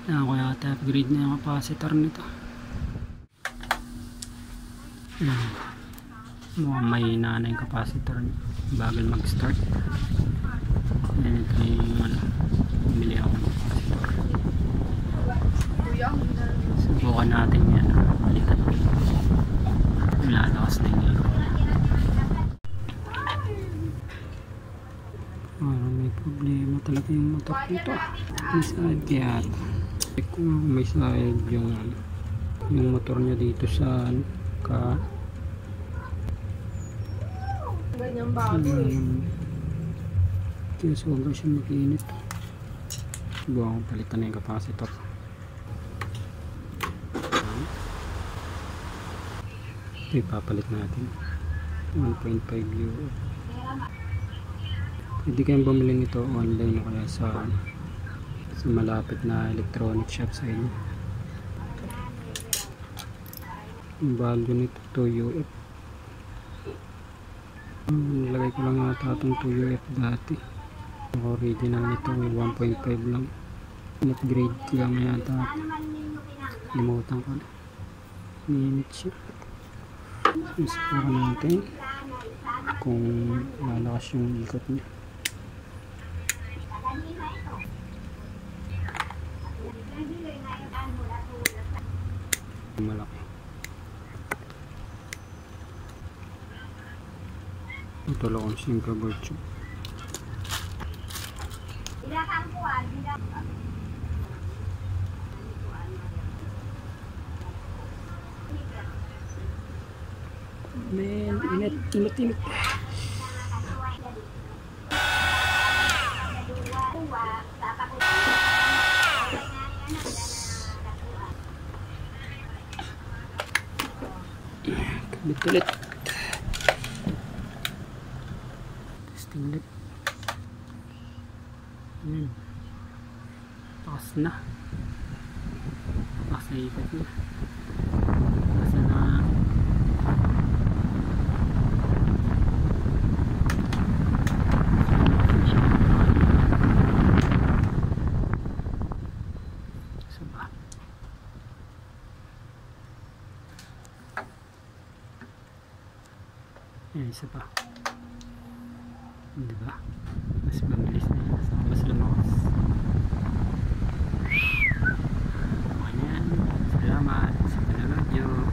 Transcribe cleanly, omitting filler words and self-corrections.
Kaya yata upgrade na yung capacitor nito. Mukhang mahina na yung capacitor niya. Bagal mag start. Yan ito yung bumili ako ng capacitor. Subukan natin yan. Balikan. Lalakas na yung ito. May problema talaga yung motor dito. May side kaya check ko may side yung motor niya dito sa Ganyang bago kaya sobrang siya makinit. Buwan ko palitan na yung capacitor. Ito ipapalit natin 1.5 euro. Pwede kayong bumili nito online o kaya sa malapit na electronic shop sa inyo. Yung value nito 2 UF. Nilagay ko lang yata itong 2 UF dati. Ang original nito 1.5 lang. In-upgrade ko lang yata. Limutan ko na. Minute siya. Susubukan natin kung lalakas yung ikot niya. Malaki. Ito lang ang simple virtue. Man, init. Ulit. Testing ulit. Takas na. Takas na ikot na. Takas na. Yan, isa pa. Diba? Mas mabilis na yan. Mas lumakas. Ayan. Salamat sa panonood nyo.